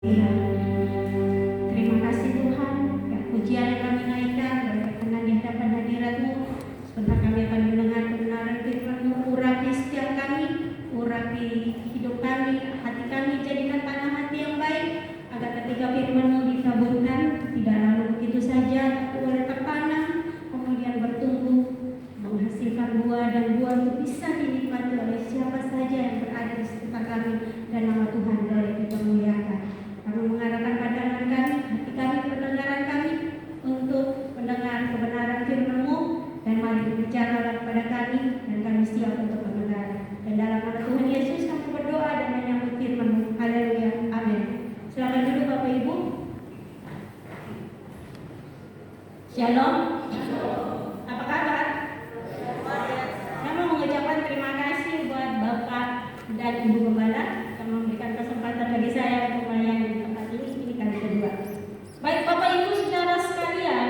Ya, terima kasih Tuhan, ya, pujian yang kami naikkan, berkenan di hadapan hadirat-Mu. Sebentar kami akan mendengar kebenaran firman-Mu. Urapi setiap kami, urapi hidup kami, hati kami, jadikan tanah hati yang baik, agar ketika firman-Mu ditaburkan, tidak lalu begitu saja, tapi oleh tertanam, kemudian bertumbuh, menghasilkan buah, dan buah itu bisa dinikmati oleh siapa saja yang berada di sekitar kami, dan nama Tuhan boleh dipermuliakan. Kami mengarahkan pandangan kami, hati kami, pendengaran kami untuk mendengar kebenaran firman-Mu, dan mari berbicara kepada kami, dan kami siap untuk mendengar. Dan dalam nama Tuhan Yesus kami berdoa dan menyambut firman-Mu. Haleluya, amin. Silakan duduk Bapak Ibu. Shalom. Apa kabar? Saya mau mengucapkan terima kasih buat Bapak dan Ibu Gembala yang memberikan kesempatan bagi saya untuk melayani di tempat ini. Ini kali kedua. Baik Bapak Ibu saudara sekalian,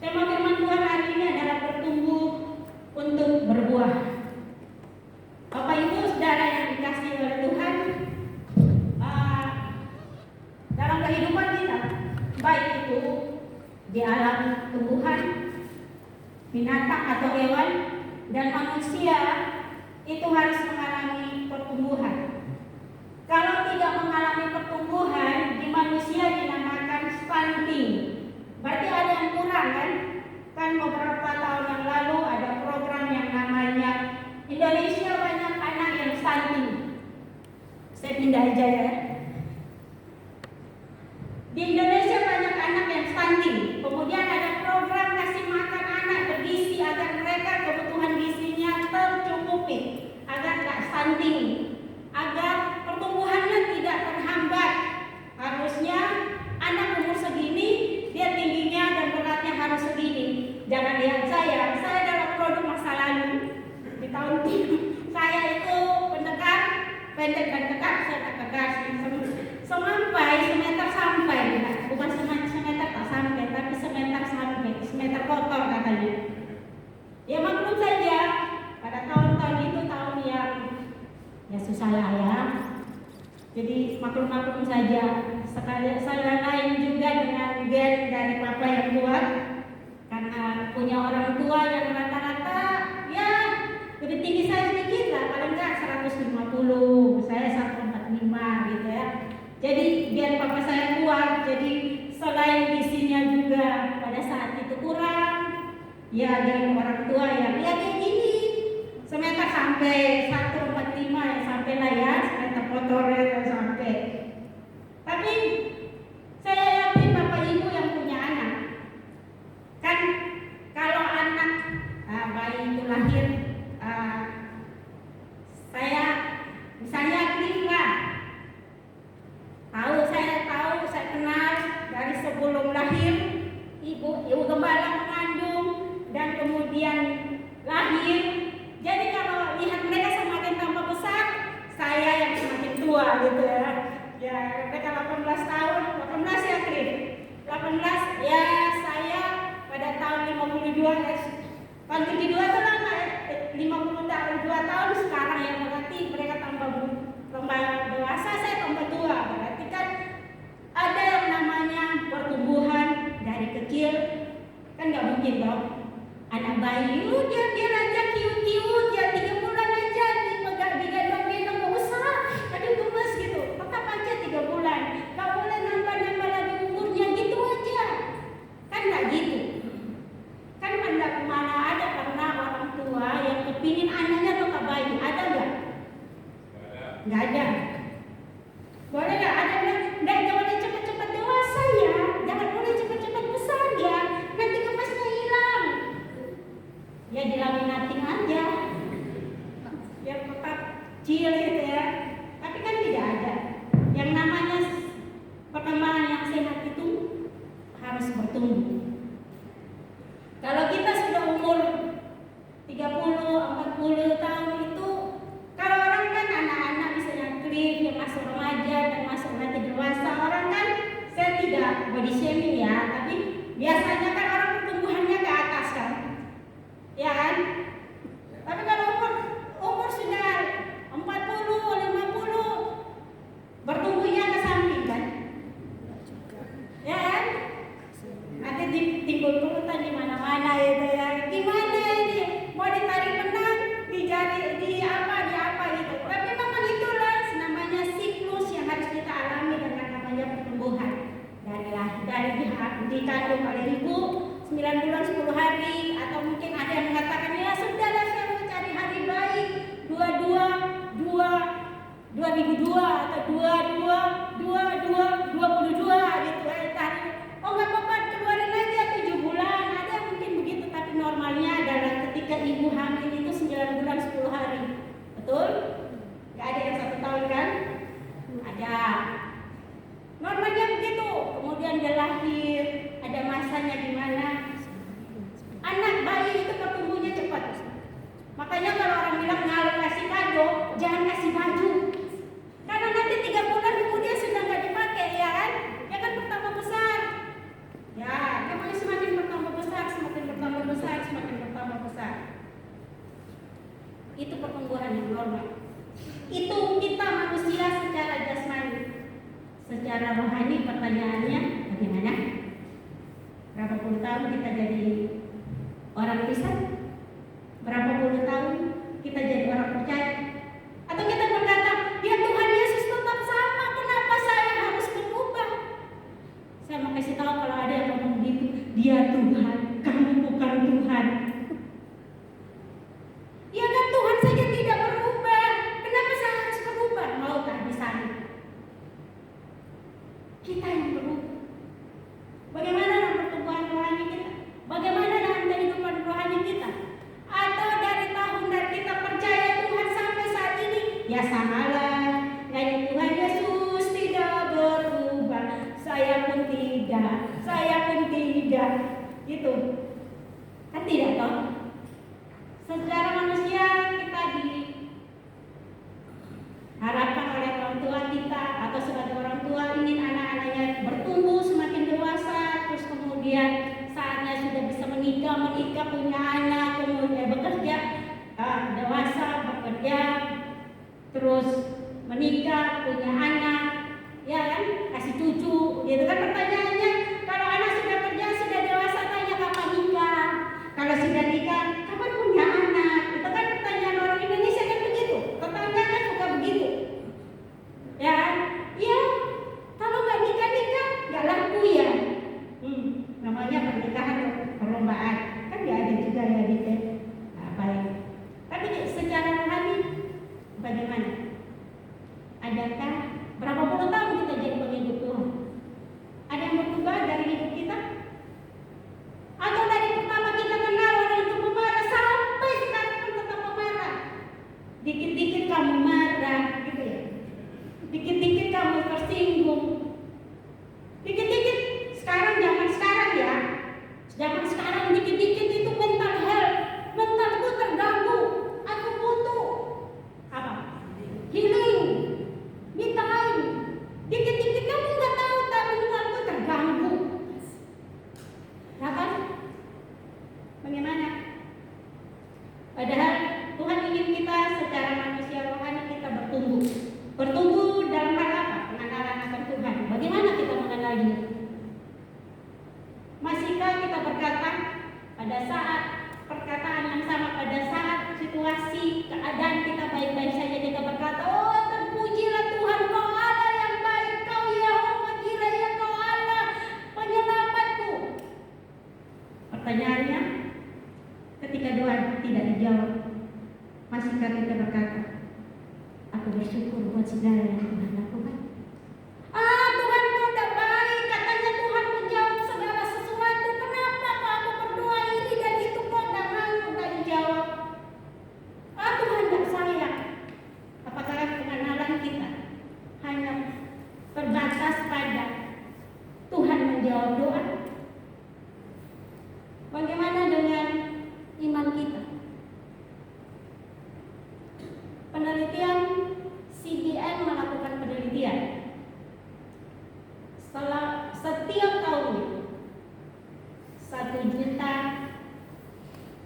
tema firman Tuhan hari ini adalah bertumbuh untuk berbuah. Bapak Ibu saudara yang dikasihi oleh Tuhan, dalam kehidupan kita, baik itu di alam tumbuhan, binatang atau hewan, dan manusia, itu harus mengalami pertumbuhan. Kalau tidak mengalami pertumbuhan, di manusia dinamakan stunting. Berarti ada yang kurang kan? Kan beberapa tahun yang lalu ada program yang namanya Indonesia banyak anak yang stunting. Saya pindah aja ya. Di Indonesia banyak anak yang stunting. Kemudian ada program kasih makan anak bergizi agar mereka kebutuhan gizinya tercukupi, agar tidak stunting, agar pertumbuhannya tidak terhambat. Harusnya anak umur segini dia tingginya dan beratnya harus segini. Jangan lihat saya adalah produk masa lalu. Di tahun saya itu pendekar, pendek dan tegak, saya tak tegas. Semampai semeter sampai, bukan semeter tak sampai, tapi semeter sampai, semeter kotor katanya. Ya maklum saja, pada tahun-tahun itu tahun yang ya susah lah ya. Jadi maklum saja. Sekali saya lain juga dengan gen dari papa yang kuat, karena punya orang tua yang rata-rata ya lebih tinggi saya sedikit lah, paling enggak 150, saya 145 gitu ya. Jadi gen papa saya kuat, jadi selain gizinya juga pada saat itu kurang, ya gen orang tua yang ya kayak gini, semeter sampai 145 ya sampai lah ya, semeter kotornya sampai. Tapi saya yakin Bapak Ibu yang punya anak, kan kalau anak bayi itu lahir, saya misalnya Klifla, saya kenal dari sebelum lahir, ibu gembala mengandung dan kemudian lahir. Jadi kalau lihat mereka semakin tambah besar, saya yang semakin tua gitu ya. Ya mereka 18 tahun, 18 ya Klif, 18 ya saya pada tahun 52 tahun 72 itu lama ya, 50 tahun 2 tahun sekarang ya, berarti mereka tambah dewasa, saya tambah tua. Berarti kan ada yang namanya pertumbuhan dari kecil, kan nggak mungkin dong anak bayi dia aja kiut-kiut ya 3 bulan aja digendong nggak usah, aduh gemes gitu, tetap aja 3 bulan, nggak boleh nambah lagi umurnya gitu aja, kan nggak gitu. Kan mana ada pernah orang tua yang kepingin anaknya tetap bayi, ada nggak? Nggak ada. Boleh nggak? Ada bilang, jangan boleh cepat-cepat dewasa ya, jangan boleh cepat-cepat besar ya, nanti kepasnya hilang. Ya dilaminating aja, biar tetap kecil gitu ya. Tapi kan tidak ada. Yang namanya perkembangan yang sehat itu harus bertumbuh. Kalau kita sudah umur 30, 40 tahun itu, kalau orang kan anak-anak misalnya Klif yang masuk remaja dan masuk nanti dewasa, orang kan, saya tidak body shaming ya, tapi biasanya kan orang pertumbuhannya ke atas kan, ya kan? Tapi kalau umur sudah 40, 50, bertumbuh lahir, ada masanya di mana. Anak bayi itu pertumbuhnya cepat. Makanya kalau orang bilang kalau kasih kado, jangan kasih baju. Karena nanti 3 bulan kemudian sudah nggak dipakai, ya kan? Ya kan bertambah besar. Ya, namanya semakin bertambah besar, semakin bertambah besar, semakin bertambah besar. Itu pertumbuhan yang normal. Itu kita manusia secara jasmani. Secara rohani pertanyaannya bagaimana? Berapa puluh tahun kita jadi orang Kristen? Berapa puluh tahun kita jadi orang percaya? Atau kita berkata, ya Tuhan Yesus tetap sama, kenapa saya harus berubah? Saya mau kasih tahu kalau ada yang ngomong gitu, dia Tuhan, kamu bukan Tuhan. Ya kan Tuhan saja tidak berubah, kenapa saya harus berubah? Mau tak di sana? Kita yang berubah. Bagaimana dengan pertumbuhan rohani kita? Bagaimana dengan kehidupan rohani kita? Atau dari tahun dari kita percaya Tuhan sampai saat ini, ya samalah. Dan Tuhan Yesus tidak berubah. Saya pun tidak. Gitu. Kan tidak toh? Secara manusia kita diharapkan oleh orang tua kita atau sebagai orang tua ingin anak-anaknya bertumbuh semakin dewasa, terus kemudian saatnya sudah bisa menikah punya anak, kemudian bekerja, dewasa bekerja, terus menikah punya anak, ya kan, kasih cucu, gitu kan pertanyaannya. Kalau anak sudah kerja sudah dewasa tanya kapan nikah, kalau sudah nikah kapan punya anak, itu kan pertanyaan orang Indonesia kan begitu, tetangga kan suka begitu, ya, iya, kalau nggak nikah nggak laku ya. Namanya pernikahan perlombaan kan nggak ada juga ya gitu. Baik. Tapi secara rohani bagaimana? Adakah berapa puluh tahun kita jadi pengikut Tuhan? Ada yang berubah dari hidup kita? Atau dari pertama kita kenal orang itu pemarah sampai sekarang pun tetap pemarah? Dikit-dikit kamu marah, gitu ya? Dikit-dikit kamu tersinggung. Dikit-dikit zaman sekarang dikit-dikit itu mentalku terganggu, aku butuh apa? Healing, me time. Dikit-dikit kamu nggak tahu tapi mentalku terganggu, ya kan? Bagaimana? Padahal Tuhan ingin kita secara manusia rohani kita bertumbuh dalam hal apa? Pengenalan akan Tuhan. Bagaimana kita mengenal Dia? Masihkah kita berkata pada saat perkataan yang sama, pada saat situasi keadaan kita baik-baik saja kita berkata, oh terpujilah Tuhan, Kau Allah yang baik, Kau Yehova Jireh, Kau Allah penyelamatku. Pertanyaannya, ketika doa tidak dijawab, masihkah kita berkata, aku bersyukur buat segala yang Tuhan lakukan? Tuhan Kau udah baik, katanya Tuhan menjawab segala sesuatu. Kenapa kok aku berdoa ini dan itu kok gak dijawab? Tuhan gak sayang. Apakah pengenalan kita hanya terbatas pada Tuhan menjawab doa? Bagaimana dengan iman kita? Penelitian CBN melakukan penelitian. Setelah setiap tahunnya 1 juta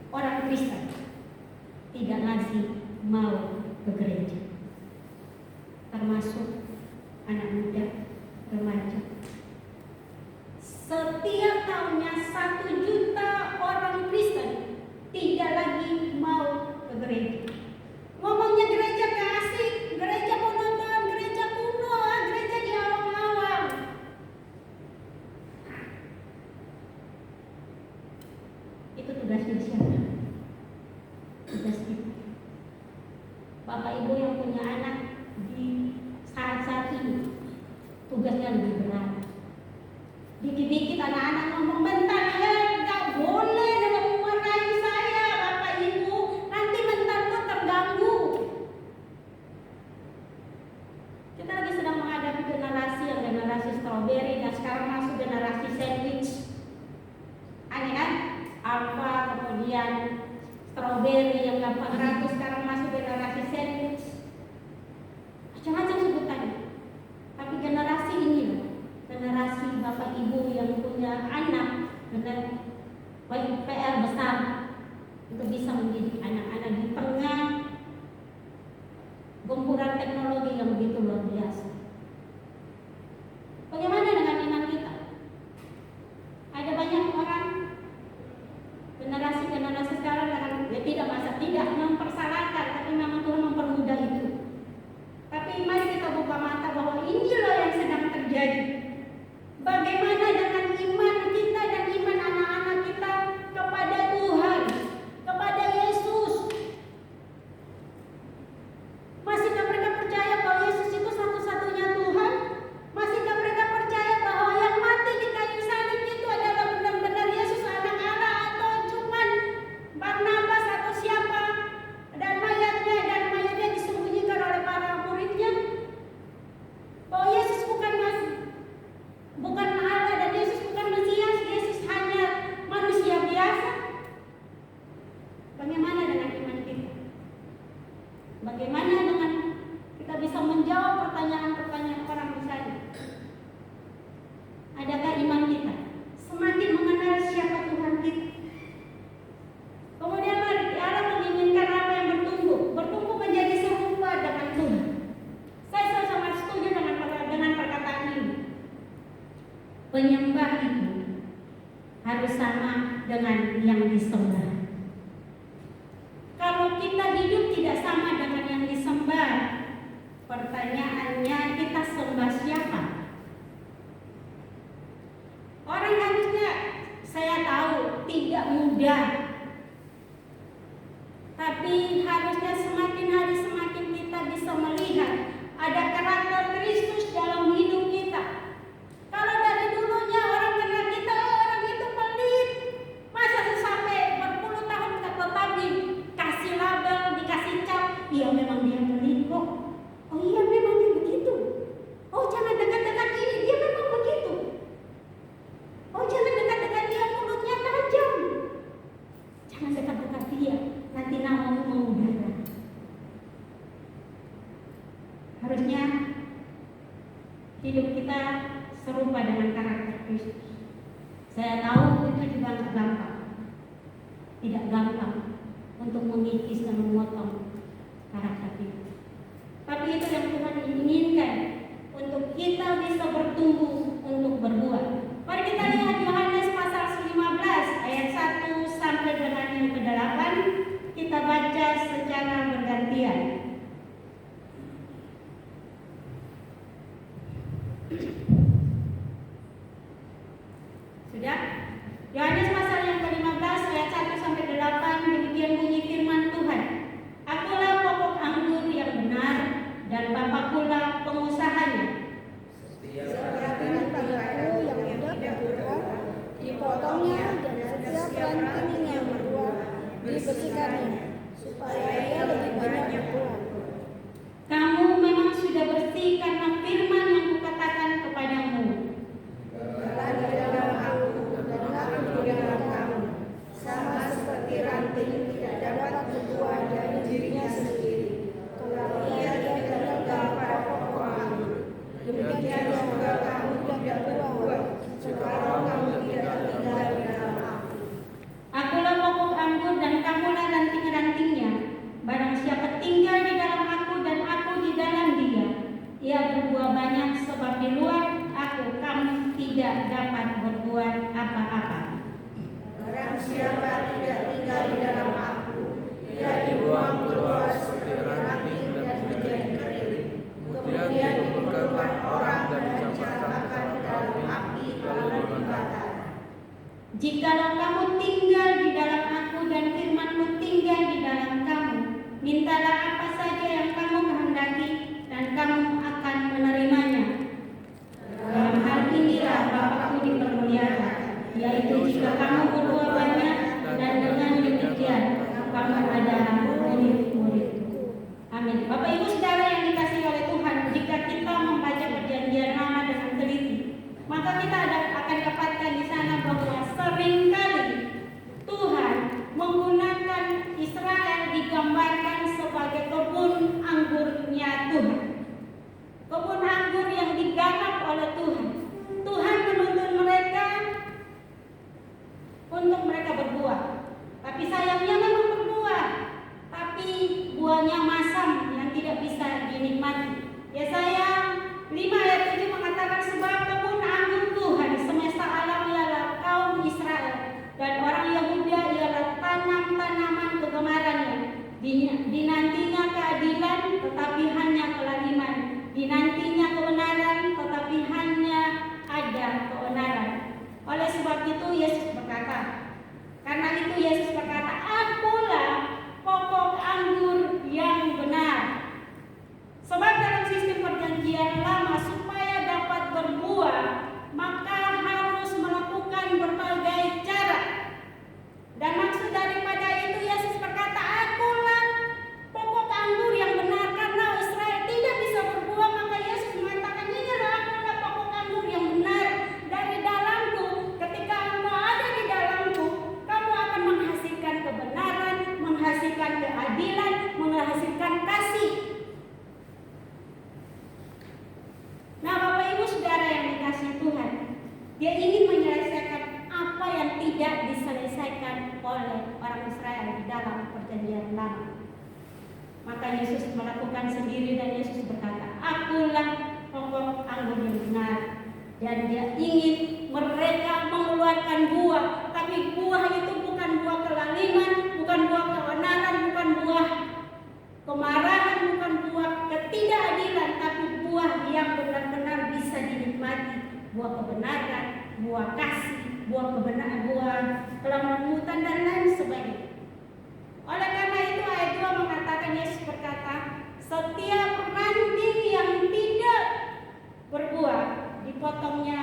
orang Kristen tidak lagi mau ke gereja, termasuk anak muda, remaja. Setiap tahunnya 1 juta orang Kristen tidak lagi mau ke gereja. Ngomongnya gereja gak asik, gereja monoton, gereja kuno, gereja di awang-awang. Itu tugasnya siapa? Tugas kita. Bapak Ibu yang punya anak di saat-saat ini, tugasnya lebih berat. Dikit-dikit anak-anak ngomong bentar ya, gak boleh dengan memarahi saya Bapak Ibu, nanti mentalku terganggu. Kita lagi sedang menghadapi generasi yang generasi strawberry dan sekarang masuk generasi penyembah itu harus sama dengan yang disembah. Kalau kita hidup tidak sama dengan yang disembah, pertanyaannya kita sembah siapa? Orang harusnya, saya tahu tidak mudah, tapi harusnya semakin hari semakin kita bisa melihat ada karakter Kristus dalam hidup kita. Kalau dari dulunya orang kenal kita, orang itu pelit, masa sampai berpuluh tahun tetapi kasih label, dikasih cap, iya memang dia pelit kok. Oh iya memang dia begitu. Oh jangan dekat-dekat ini, dia memang begitu. Oh jangan dekat-dekat dia, mulutnya tajam. Jangan dekat-dekat dia, nanti namamu mengudara. Harusnya hidup kita serupa dengan karakter Kristus. Saya tahu itu juga tidak gampang. Tidak gampang untuk mengikis dan memotong karakter kita. Tapi itu yang Tuhan inginkan, untuk kita bisa bertumbuh untuk berbuat. Mari kita lihat Yohanes pasal 15 ayat 1 sampai dengan yang ke-8. Kita baca secara bergantian. Sudah? Yohanes pasal yang ke-15 ayat 1 sampai 8, demikian bunyi firman Tuhan. Akulah pokok anggur yang benar dan Bapa pula pengusahanya. Setiap ranting padaku yang tidak berbuah, dipotongnya, dan setiap ranting yang berbuah, dibersihkannya, supaya ia lebih banyak berbuah. Kamu memang sudah bersih karena firman yang kukatakan kepadamu. Tetaplah di dalam aku, dan aku di dalam kamu. Sama seperti ranting tidak dapat berbuah dari dirinya sendiri, kalau ia tidak terletak pada pokok anggur. Demikian juga kamu tidak berbuah, kalau kamu tidak tinggal di dalam aku. Akulah pokok anggur dan kamulah ranting-rantingnya. Barang siapa tinggal di dalam aku dan aku di dalam dia, ia berbuah banyak, sebab di luar aku kamu tidak dapat berbuat apa-apa. Barang siapa tidak tinggal di dalam aku, ia dibuang keluar seperti ranting dan menjadi kering. Kemudian dikumpulkan orang dan dicampakkan ke dalam api lalu dibakar. Jikalau kamu tinggal di dalam aku dan firman-Ku tinggal di dalam kamu, mintalah apa saja yang kamu kehendaki dan kamu akan menerimanya. Dalam hal inilah Bapa-Ku dipermuliakan, yaitu jika kamu berbuah banyak, dan dengan demikian kamu adalah murid-murid-Ku. Amin. Bapak Ibu Saudara yang dikasihi oleh Tuhan, jika kita membaca perjanjian lama dengan teliti, maka kita akan dapatkan di sana bahwa seringkali Tuhan menggunakan Israel digambarkan sebagai kebun anggurnya Tuhan. Kebun anggur yang digarap oleh Tuhan. Tuhan menuntun mereka untuk mereka berbuah. Tapi sayangnya memang berbuah, tapi buahnya masam yang tidak bisa dinikmati. Yesaya 5 ayat 7 mengatakan, sebab kebun anggur Tuhan semesta alam ialah kaum Israel, dan orang Yehuda ialah tanam-tanaman kegemarannya. Dinantinya keadilan, tetapi hanya kelaliman. Dinantinya kebenaran, tetapi hanya ada keonaran. Oleh sebab itu Yesus berkata, karena itu Yesus berkata, akulah pokok anggur yang benar. Sebab dalam sistem perjanjian lama, supaya dapat berbuah, maka harus melakukan berbagai cara. Dan maksud daripada itu Yesus berkata, akulah pokok anggur yang benar. Karena Israel tidak bisa berbuah, maka Yesus mengatakan, inilah akulah pokok anggur yang benar. Dari dalamku, ketika engkau ada di dalamku, kamu akan menghasilkan kebenaran, menghasilkan keadilan, menghasilkan kasih. Nah, Bapak Ibu Saudara yang dikasihi Tuhan, Dia ingin menyelesaikan apa yang tidak diselesaikan oleh orang Israel di dalam perjanjian lama. Maka Yesus melakukan sendiri dan Yesus berkata, akulah pokok anggur yang benar. dan dia ingin mereka mengeluarkan buah. Tapi buah itu bukan buah kelaliman, bukan buah keonaran, bukan buah kemarahan, bukan buah ketidakadilan, tapi buah yang benar-benar bisa dinikmati. Buah kebenaran, buah kasih, buah kebenaran, buah kelembutan dan lain sebagainya. Oleh karena itu ayat 2 mengatakan, Yesus berkata, setiap ranting yang tidak berbuah dipotongnya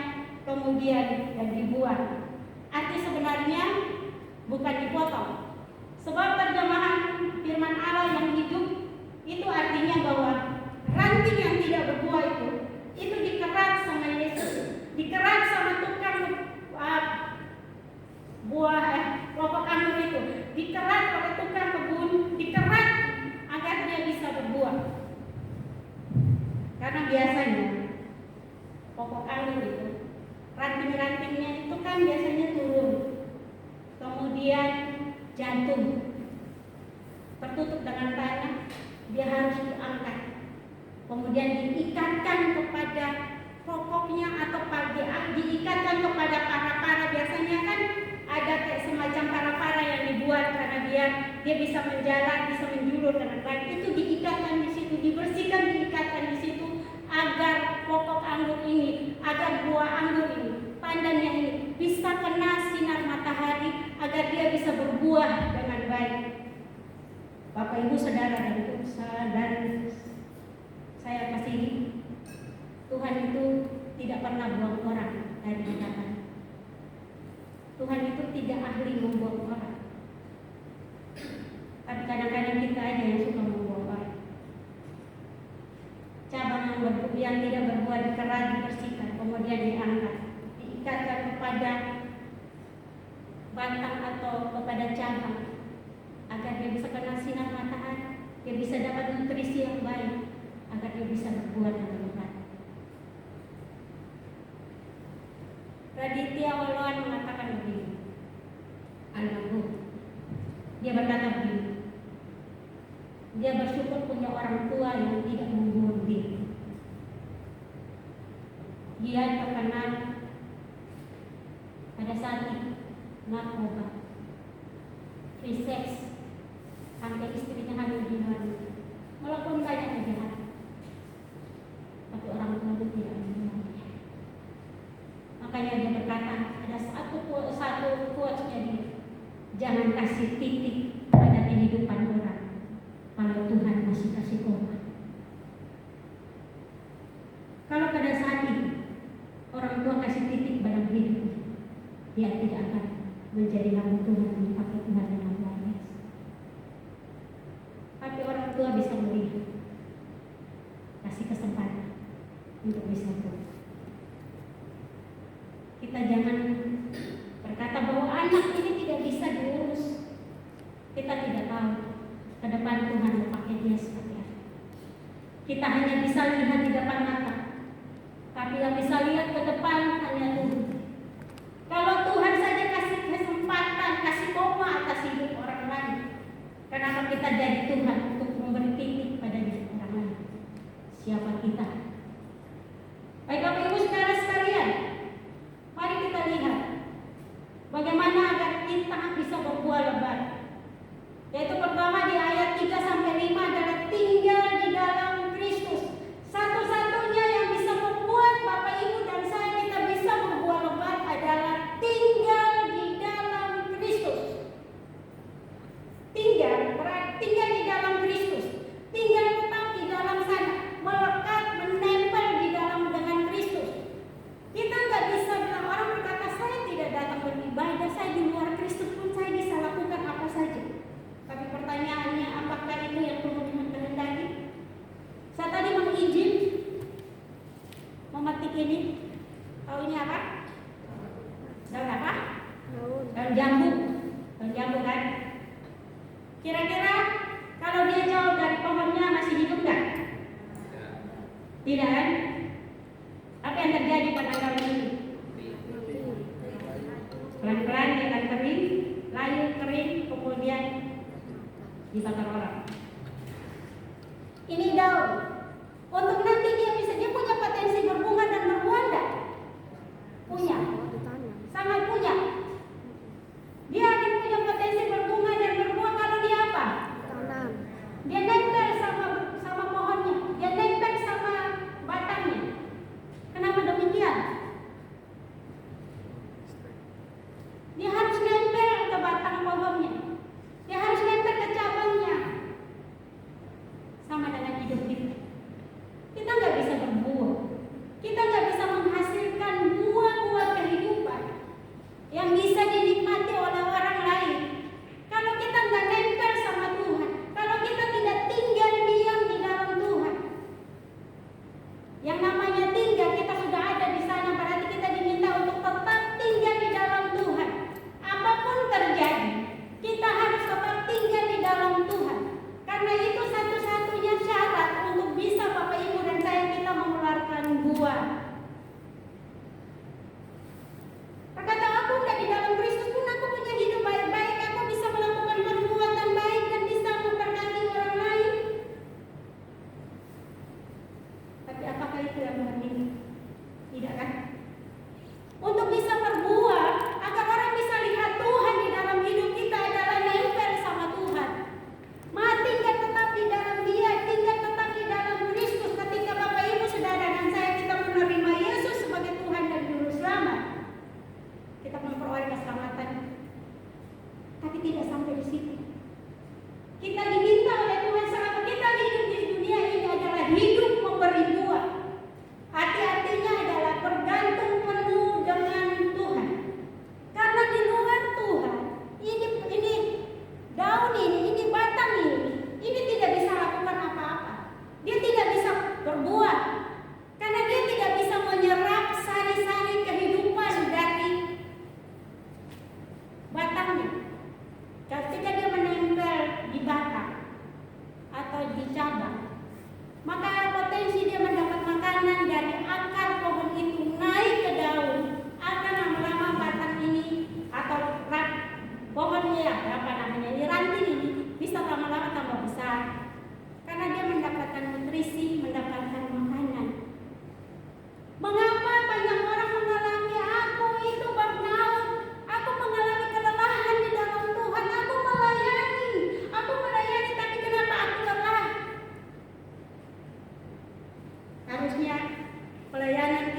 kemudian dan dibuang. Arti sebenarnya bukan dipotong. Sebab terjemahan firman Allah yang hidup itu artinya bahwa ranting yang tidak berbuah itu dikerat sama Yesus, dikerat sama tukang pokok anggur itu, dikerat oleh tukang kebun, dikerat agar dia bisa berbuah. Karena biasanya pokok anggur itu ranting-rantingnya itu kan biasanya turun, kemudian jatuh, tertutup dengan tanah, dia harus diangkat, kemudian diikatkan kepada pokoknya atau diikatkan kepada para-para. Biasanya kan ada kayak semacam para-para yang dibuat karena dia bisa menjalan, bisa menjulur dengan baik. Itu diikatkan di situ, dibersihkan, diikatkan di situ agar pokok anggur ini, agar buah anggur ini, pandannya ini bisa kena sinar matahari agar dia bisa berbuah dengan baik. Bapak Ibu Saudara dan saya kasih, Tuhan itu tidak pernah buang orang dari hadapan. Tuhan itu tidak ahli membuang orang. Tapi kadang-kadang kita aja yang suka membuang orang. Cabang yang tidak berbuah dikerat, dibersihkan, kemudian diangkat, diikatkan kepada batang atau kepada cabang agar dia bisa kena sinar matahari, dia bisa dapat nutrisi yang baik, agar dia bisa berbuah dengan lebat. Raditya Waluan mengatakan begini, Al-Nabu, dia berkata begini, dia bersyukur punya orang tua yang tidak membunuh diri. Dia terkenal pada saat itu narkoba, free sex, sampai istrinya hamil di luar negeri, walaupun banyak kejahatan, tapi orang tua itu tidak membunuh dia. Makanya dia berkata, ada satu quotes-nya dia, jangan kasih titik pada kehidupan orang kalau Tuhan masih kasih koma. Kalau pada saat itu orang tua kasih titik pada hidup, dia tidak akan menjadi hamba Tuhan yang dipakai Tuhan dengan luar biasa. Tapi orang tua bisa melihat, kasih kesempatan untuk bisa berubah. Kita jangan berkata bahwa anak ini tidak bisa diurus. Kita tidak tahu ke depan Tuhan mau pakai dia seperti apa. Kita hanya bisa lihat di depan mata, tapi yang bisa lihat ke depan hanya Tuhan. Kalau Tuhan saja kasih kesempatan, kasih koma atas hidup orang lain, kenapa kita jadi Tuhan untuk memberi titik pada hidup orang lain? Siapa kita? Baik Bapak Ibu saudara sekalian, mari kita lihat bagaimana agar kita bisa berbuah lebat. Yaitu pertama di ayat 3-5 adalah tinggal di dalam Kristus. Satu-satunya yang bisa membuat Bapak Ibu dan saya kita bisa berbuah lebat adalah tinggal di dalam Kristus. Tinggal di dalam Kristus. Tinggal tetap di dalam sana, melekat, menempel di dalam dengan Kristus. Kita nggak bisa bilang, orang berkata saya tidak datang beribadah, saya di luar Kristus pun saya bisa lakukan apa saja. Tapi pertanyaannya, apakah itu yang Tuhan kehendaki? Saya tadi mengizin memetik ini. Tahu ini apa? Daun apa? Daun jambu. Daun jambu kan? Kira-kira kalau dia jauh dari pohonnya masih hidup nggak? Tidak kan? Apa yang terjadi pada daun ini? Pelan-pelan dia akan kering, layu kering, kemudian dibakar orang. Ini daun. Untuk nanti dia punya potensi berbunga dan berbuah enggak?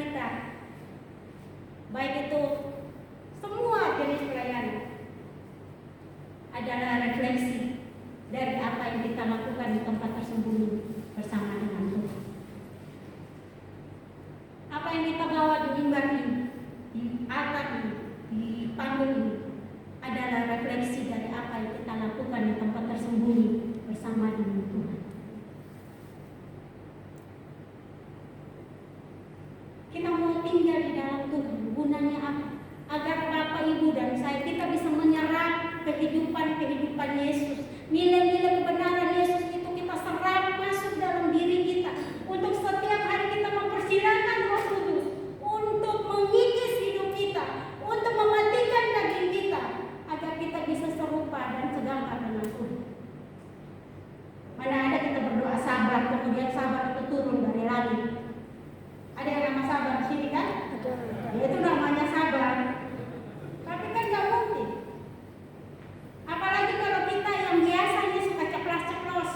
kita, baik itu semua jenis pelayanan, adalah refleksi dari apa yang kita lakukan di tempat tersembunyi bersama dengan Tuhan. Apa yang kita bawa di mimbar ini, di altar ini, di panggung ini, adalah refleksi dari apa yang kita lakukan di tempat tersembunyi bersama dengan Tuhan. Kita mau tinggal di dalam Tuhan, gunanya apa? Agar Bapak, Ibu, dan saya kita bisa menyerap kehidupan Yesus. Nilai-nilai kebenaran Yesus itu kita serap masuk dalam diri kita. Untuk setiap hari kita mempersilahkan Roh Kudus untuk mengikis hidup kita, untuk mematikan daging kita, agar kita bisa serupa dan segambar dengan Tuhan. Mana ada kita berdoa sabar, kemudian sabar itu turun dari langit. Ada yang nama sabar di sini kan? Ya, itu namanya sabar. Tapi kan nggak mungkin. Apalagi kalau kita yang biasanya suka ceplas-ceplos.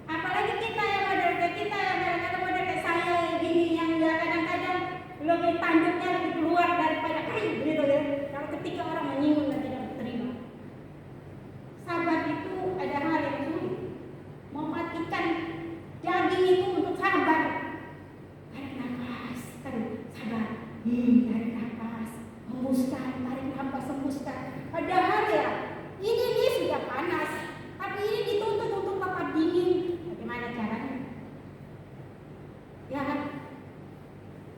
Apalagi kita yang ada kadang-kadang ada kayak saya gini yang ya kadang-kadang lebih tanduknya lebih keluar daripada gitu ya. Kalau ketika orang menyinggung dan tidak terima. Sabar itu ada hal yang sulit. Mematikan daging itu untuk sabar. Tarik nafas, kan sabar. Tarik nafas, hembuskan, tarik nafas, hembuskan. Padahal ya, ini sudah panas, tapi ini dituntut untuk tetap dingin. Bagaimana caranya? Ya kan?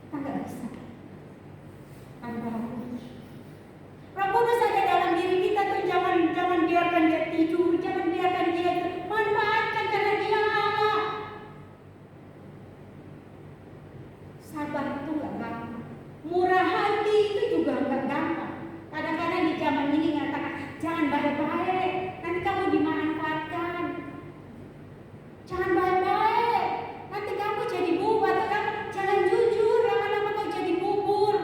Kita nggak bisa. Tanpa Roh Kudus. Roh Kudus ada dalam diri kita tuh, jangan biarkan dia tidur, jangan biarkan dia manfaatkan karena dia Allah. Sabar itu nggak gampang. Murah hati itu juga nggak gampang. Kadang-kadang di zaman ini ngatakan jangan baik-baik, nanti kamu dimanfaatkan. Jangan baik-baik, nanti kamu jadi bubur. Jangan jujur, lama-lama kau jadi bubur.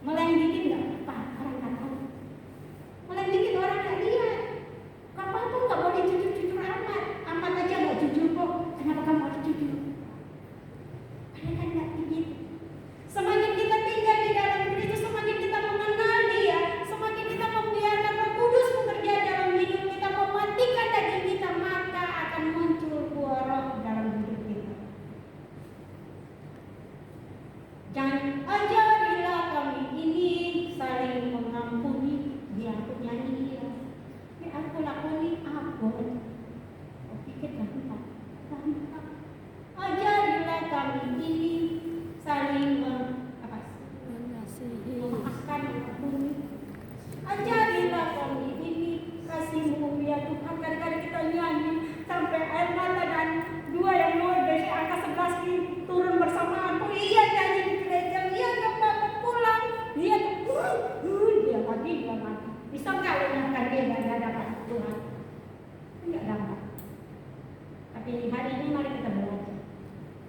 Mulai dikit nggak apa, orang nggak tahu. Mulai dikit orang nggak lihat. Kamu tuh nggak boleh jujur-jujur amat. Amat aja nggak jujur kok. Kenapa kamu harus jujur? Kan nggak begitu. Semakin kita tinggal di dalam Kristus, semakin kita mengenal Dia, semakin kita membiarkan Roh Kudus bekerja dalam hidup kita, mematikan daging kita, maka akan muncul buah Roh dalam hidup kita. Jangan ajarilah kami ini saling mengampuni. Dia aku nyanyi dia, ini aku lakoni apa? Oh pikir gampang. Ajarilah kami ini saling memaafkan, mengampuni. Ajarilah kami ini kasih-Mu ya Tuhan. Kadang-kadang kita nyanyi sampai air mata dan dua yang luar dari angka 11 ini turun bersamaan. Oh iya nyanyi di gereja, iya ke Bapak pulang, dia dia lagi. Bisa nggak lenyakan dia dari hadapan Tuhan? Enggak gampang. Tapi hari ini mari kita belajar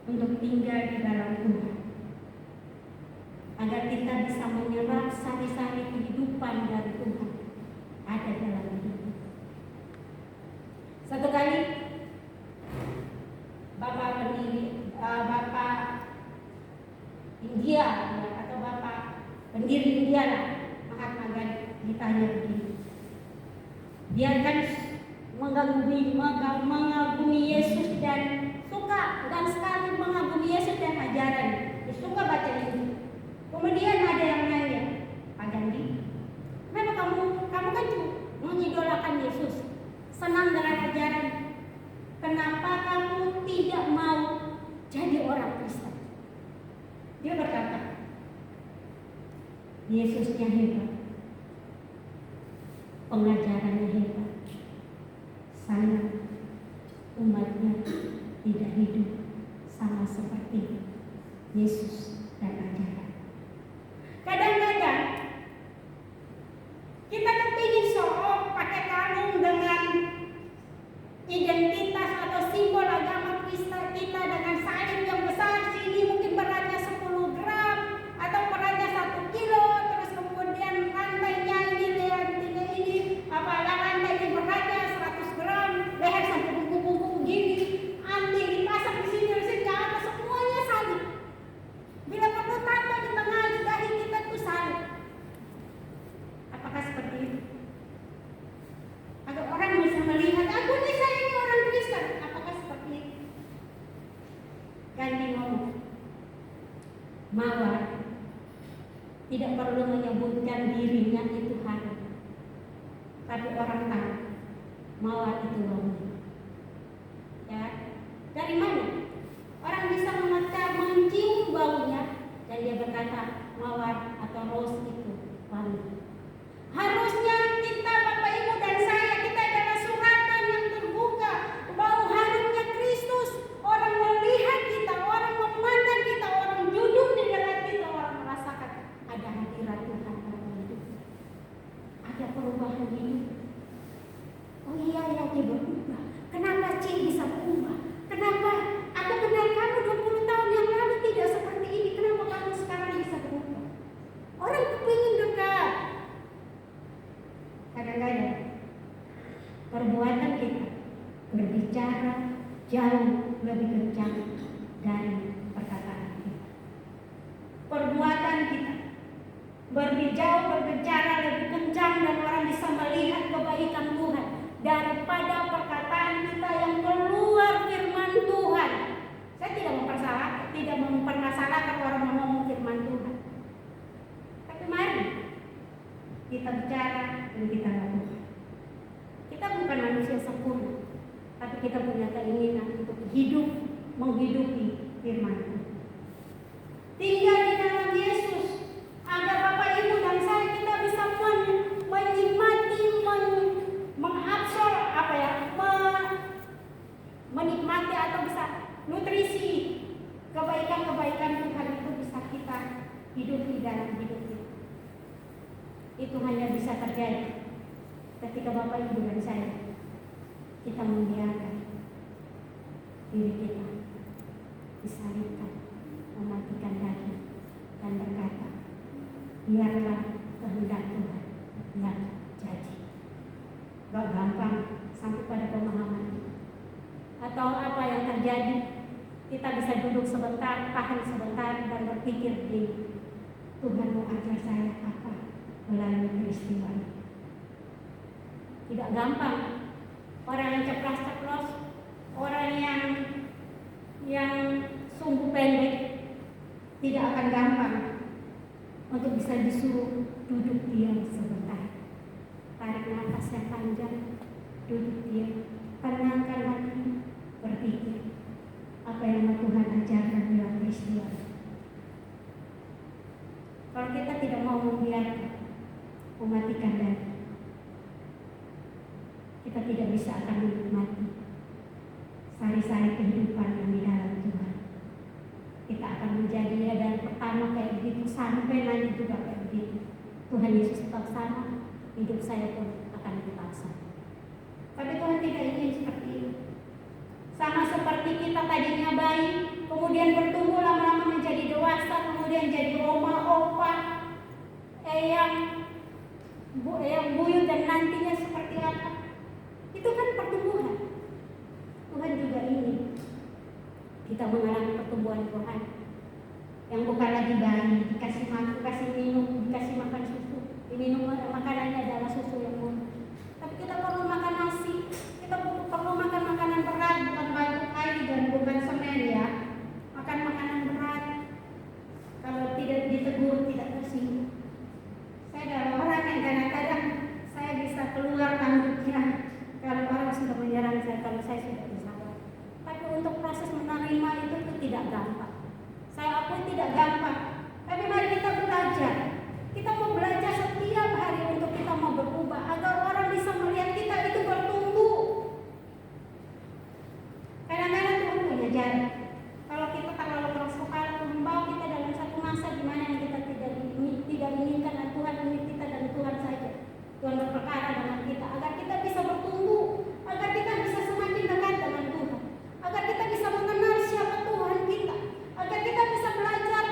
untuk tinggal di dalam Tuhan, agar kita bisa menyerap sari-sari kehidupan dari Tuhan ada dalam hidup. Satu kali Bapak India atau Bapak pendiri India lah, Mahatma Gandhi, ditanya begini. Dia kan mengagumi Yesus dan suka dan sekali mengagumi Yesus dan ajaran. Dia suka baca ini. Kemudian ada yang nanya, Pak Gandhi, kenapa kamu kan mengidolakan Yesus, senang dengan ajaran, kenapa kamu tidak mau jadi orang Kristen? Dia berkata, Yesusnya hebat, pengajarannya hebat, saya umatnya tidak hidup sama seperti Yesus dan ajaran. Kadang-kadang kita kepingin show pakai kalung dengan identitas atau simbol agama Kristen kita dengan salib yang besar, sini mungkin beratnya 10 gram atau beratnya 1 kilo, terus kemudian rantainya ini rantai ini beratnya 100 gram, leher sampai buku-buku begini, anting dipasang di sini ke atas, semuanya salib. Mawar tidak perlu menyebutkan dirinya itu harum, tapi orang tahu mawar itu wangi. Ya, dari mana orang bisa mencium baunya dan dia berkata mawar atau rose itu wangi? Harusnya kita, Bapak Ibu dan saya, kita adalah suratan yang terbuka. Bau harumnya Kristus. Orang melihat kita, orang memandang kita, orang duduk di dekat kita, orang merasakan ada hadirat Tuhan dalam hidup. Ada perubahan hidup. Oh iya, dia berubah. Kenapa Cik bisa berubah? Kenapa aku kenal kamu 20 tahun yang lalu tidak seperti ini? Kenapa kamu sekarang bisa berubah? Orang kepingin dekat. Kadang-kadang perbuatan kita berbicara jauh lebih kencang dari perkataan kita. Perbuatan kita berbicara lebih kencang dan orang bisa melihat kebaikan Tuhan daripada perkataan kita yang keluar firman Tuhan. Saya tidak mempermasalahkan orang ngomong firman Tuhan. Tapi mari kita bicara dan kita lakukan. Kita bukan manusia sempurna, tapi kita punya keinginan untuk hidup menghidupi firman Tuhan. Tinggal di dalam Yesus agar Bapak Ibu dan saya kita bisa menikmati, mengabsorb menikmati atau bisa nutrisi kebaikan-kebaikan Tuhan itu bisa kita hidupi dalam hidup kita. Itu hanya bisa terjadi ketika Bapak Ibu dan saya kita membiarkan diri kita disalibkan, mematikan daging dan berkata, biarlah kehendak Tuhan yang jadi. Gak gampang sampai pada pemahaman itu. Atau apa yang terjadi, kita bisa duduk sebentar, tahan sebentar dan berpikir begini, Tuhan mau ajar saya apa melalui peristiwa ini. Tidak gampang. Orang yang ceplas-ceplos, orang yang sumbu pendek tidak akan gampang untuk bisa disuruh duduk diam sebentar. Tarik nafas yang panjang, duduk diam, tenangkan hati, berpikir apa yang Tuhan ajarkan dalam peristiwa. Kalau kita tidak mau membiarkan mematikan daging, kita tidak bisa akan menikmati sari-sari kehidupan yang di dalam Tuhan. Kita akan menjadi dari pertama kayak begitu sampai nanti juga kayak begitu. Tuhan Yesus tetap sama, hidup saya pun akan tetap sama. Tapi Tuhan tidak ingin seperti itu. Sama seperti kita tadinya bayi, kemudian bertumbuh lama-lama menjadi dewasa, kemudian jadi oma, opa, eyang, buyut dan nantinya seperti apa. Itu kan pertumbuhan. Tuhan juga ingin kita mengalami pertumbuhan Tuhan yang bukan lagi bayi, dikasih makan, dikasih minum, dikasih makan susu. Minum makanannya adalah susu yang murni. Tapi kita perlu makan nasi, kita perlu makan makanan berat, bukan batu kayu dan bukan semen ya. Makan makanan berat. Kalau tidak ditegur, tidak tersinggung. Saya adalah orang yang kadang-kadang saya bisa keluar tanduknya kalau orang sudah menyerang saya, kalau saya sudah bersabar. Tapi untuk proses menerima itu tidak gampang. Saya akui tidak gampang. Tapi mari kita belajar. Kita mau belajar setiap hari untuk kita mau berubah agar orang bisa melihat kita itu bertumbuh. Kadang-kadang Tuhan punya jalan. Kalau kita terlalu keras kepala membawa kita dalam satu masa di mana yang kita tidak inginkan, dan Tuhan ingin kita dan Tuhan saja. Tuhan berperkara dengan kita agar kita bisa bertumbuh, agar kita bisa semakin dekat dengan Tuhan, agar kita bisa mengenal siapa Tuhan kita, agar kita bisa belajar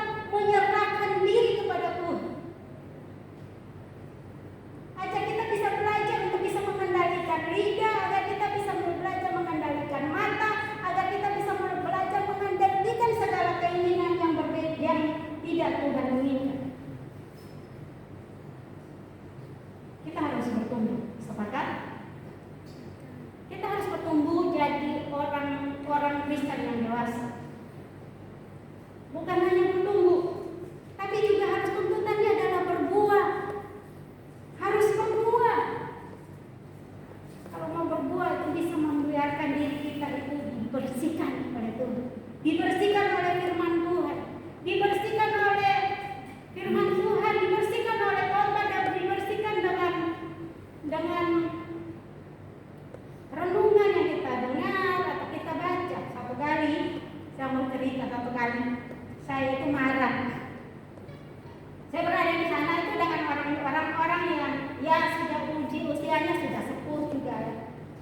ya sudah usianya sudah sepuh juga.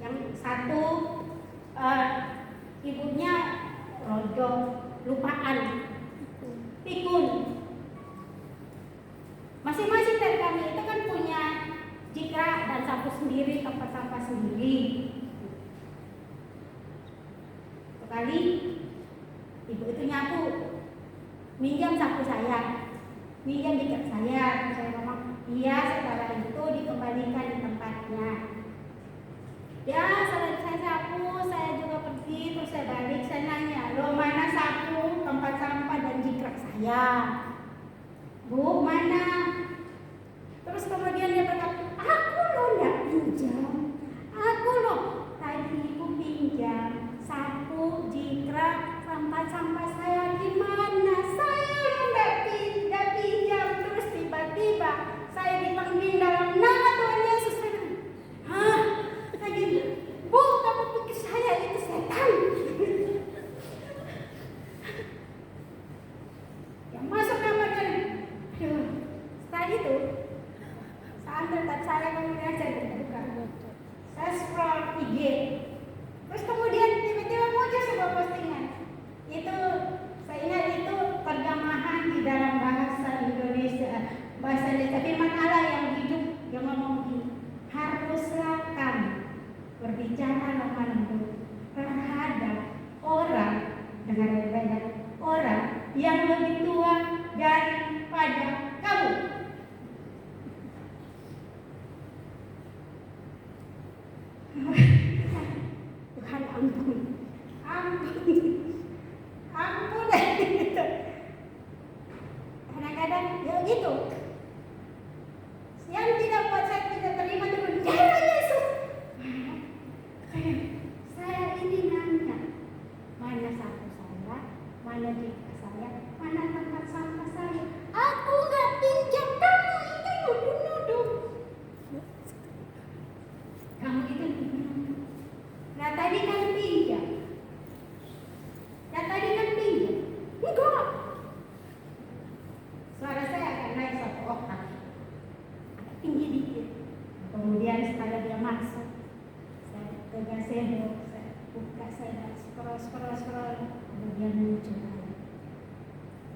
Yang satu ibunya rodok, lupaan, pikun. Masing-masing dari kami itu kan punya jikra dan sapu sendiri, tempat sampah sendiri. Sekali ibu itu nyapu, minjam sapu saya, minjam jikra saya ngomong, iya setelah itu dikembalikan di tempatnya. Ya setelah saya sapu, saya juga pergi, terus saya balik, saya nanya, lo mana sapu, tempat sampah dan jikra saya? Bu, mana? Terus kemudian dia berkata, aku lo nggak pinjam, aku lo tadi ibu pinjam sapu, jikra, sampah saya di mana? Saya lo nggak pinjam. Terus tiba-tiba saya dipanggil dalam nama Tuhan Yesus. Hah? Lagi, Bu, kamu pikir saya itu setan? Yang masuk kamarnya. Setelah itu, saat terdekat saya kemudian saya terbuka. Saya scroll IG. Terus kemudian tiba-tiba muncul sebuah postingan. Itu saya ingat itu terjemahan di dalam bahasa Indonesia. Bahasa Indonesia firman Allah yang hidup yang ngomong gini. Haruslah kamu berbicara lemah lembut terhadap orang dengan baik-baik, orang yang lebih tua daripada kamu. Tuhan ampun deh. Kadang-kadang ya gitu. Yang tidak buat saya tidak terima dengan darah Yesus. Saya ini nanya, mana sapu saya, mana jikra saya, mana tempat sampah saya. Aku nggak pinjam, kamu itu nuduh-nuduh. Kamu itu nuduh-nuduh. Nah tadi kan pinjam. Enggak. Suara saya akan naik satu oktav, agak tinggi dikit. Kemudian setelah dia masuk, saya tekan sendok, saya buka, saya scroll. Kemudian muncul lagi.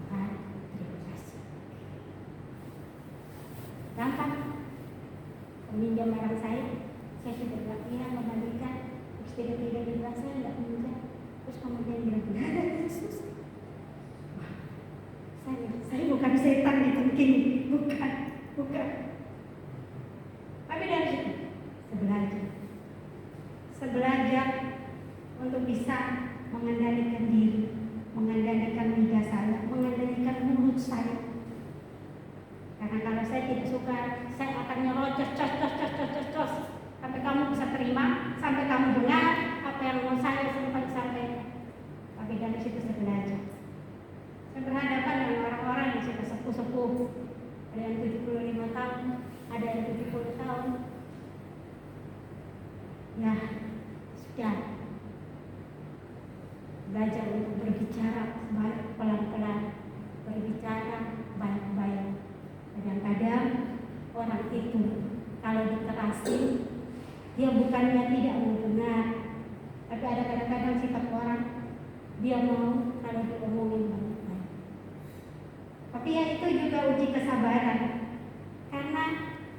Tuhan, terima kasih. Gampang. Peminjam barang saya sudah bilang iya kembalikan. Terus tiba-tiba dia bilang saya nggak pinjam. Terus kemudian dia bilang Yesus. Saya bukan setan ditengking, bukan. Tapi dari situ saya belajar untuk bisa mengendalikan diri, mengendalikan lidah saya, mengendalikan mulut saya. Karena kalau saya tidak suka, saya akan nyerocos, cos. Sampai kamu bisa terima, sampai kamu dengar apa yang mau saya sampaikan. Tapi dari situ saya belajar. Saya berhadapan dengan orang-orang yang sudah sepuh-sepuh. Ada yang 75 tahun, ada yang 70 tahun. Ya, sudah belajar untuk berbicara pelan-pelan, berbicara baik-baik. Kadang-kadang orang itu kalau dikerasin, dia bukannya tidak mau dengar, tapi ada kadang-kadang sifat orang dia mau kalau diomongin baik-baik. Tapi ya itu juga uji kesabaran, karena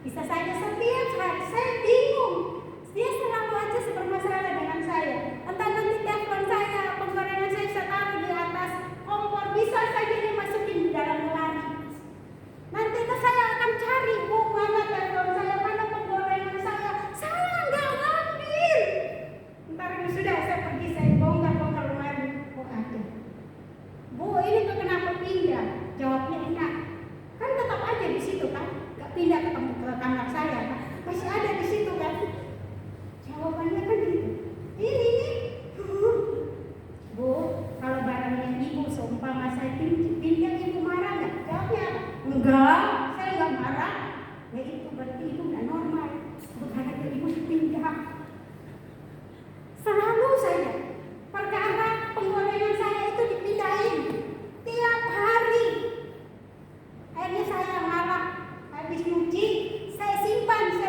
bisa saja setiap saat saya bingung, dia selalu aja bermasalah dengan saya. Entah nanti telepon saya, penggorengan saya taruh di atas kompor, bisa saja dimasukin di dalam lemari. Nanti itu saya akan cari, Bu, mana telepon saya, mana penggorengan saya nggak ngambil. Ntar sudah saya pergi, saya bongkar lemari. Oh ada. Bu, ini tuh kenapa pindah? Jawabnya enak. Kan tetap aja di situ kan, nggak pindah ke kamar saya kan, masih ada di situ kan. Jawabannya kan gitu. Ini Bu, kalau barangnya Ibu seumpama saya pinjam, Ibu marah nggak? Jawabnya enggak, saya nggak marah. Ya itu berarti Ibu nggak normal. Bukan Ibu dipinjam. Selalu saya perkara penggorengan saya itu dipindahin tiap hari. Akhirnya saya malah habis nyuci, saya simpan, saya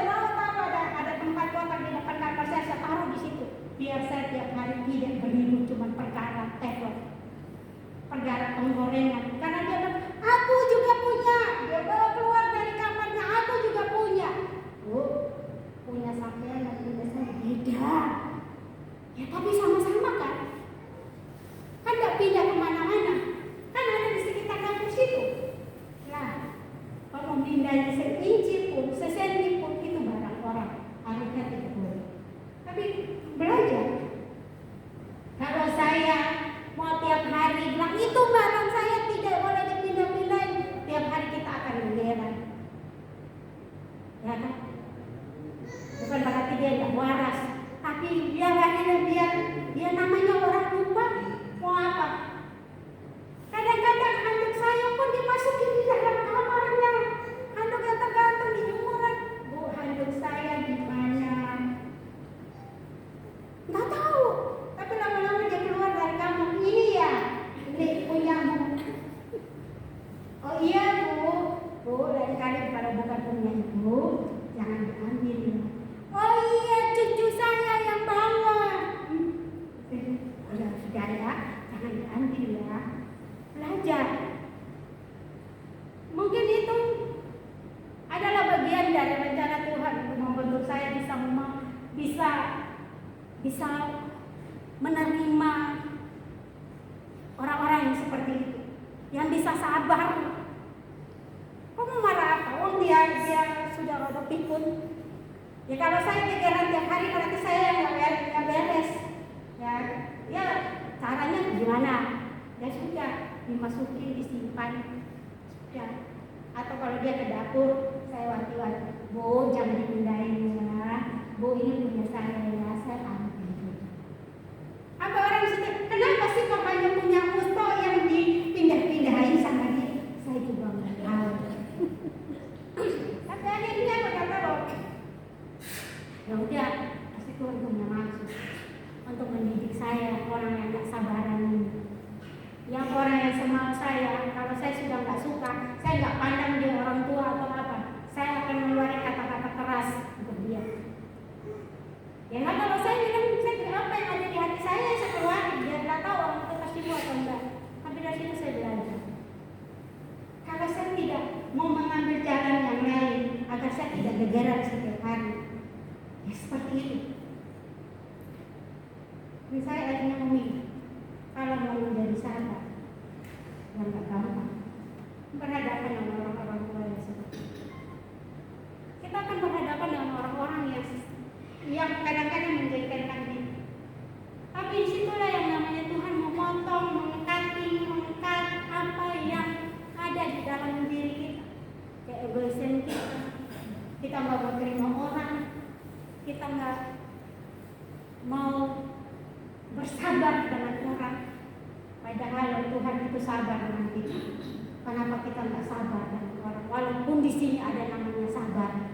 Bu, lain kali kalau bukan punya ibu, jangan diambil ya. Oh iya, cucu saya yang bawa. Ya sudah ya, jangan diambil ya. Belajar. Mungkin itu adalah bagian dari rencana Tuhan untuk membentuk saya bisa menerima orang-orang yang seperti itu, yang bisa sabar. Kamu marah apa? Dia sudah rada pikun. Ya kalau saya pikiran tiap hari berarti saya nggak beres. Ya caranya gimana? Ya sudah, dimasukin, disimpan. Ya. Atau kalau dia ke dapur, saya wanti-wanti. Bu, jangan dipindahin ya. Bu, ini punya saya ya, saya ambil. Apa orang sudah, kenapa sih kok hanya punya musto yang dipindah-pindahin sama dia? Saya juga nggak tahu. Tapi akhirnya berkata bahwa ya udah, pasti Tuhan punya maksud untuk mendidik saya, orang yang nggak sabaran ini. Yang orang yang semau saya, kalau saya sudah nggak suka, saya nggak pandang dia orang tua atau apa, saya akan mengeluarkan kata-kata keras untuk dia. Ya kan kalau saya bilang, apa yang ada di hati saya keluarin, dia nggak tahu orang itu pasti mau atau enggak. Tapi dari situ saya belajar. Kalau saya tidak mau mengambil jalan yang lain, agar saya tidak gegeran setiap hari, ya seperti itu. Ini saya akhirnya memilih. Kalau mau menjadi sahabat, yang nggak gampang, berhadapan dengan orang-orang tua yang seperti itu. Kita akan berhadapan dengan orang-orang yang kadang-kadang menjadikan kami. Tapi disitulah yang namanya Tuhan memotong, mengangkat apa yang ada di dalam diri kita. Keegoisan kita nggak mau terima orang, kita nggak mau bersabar dengan orang. Padahal Tuhan itu sabar dengan kita. Kenapa kita nggak sabar dengan orang? Walaupun di sini ada namanya sabar,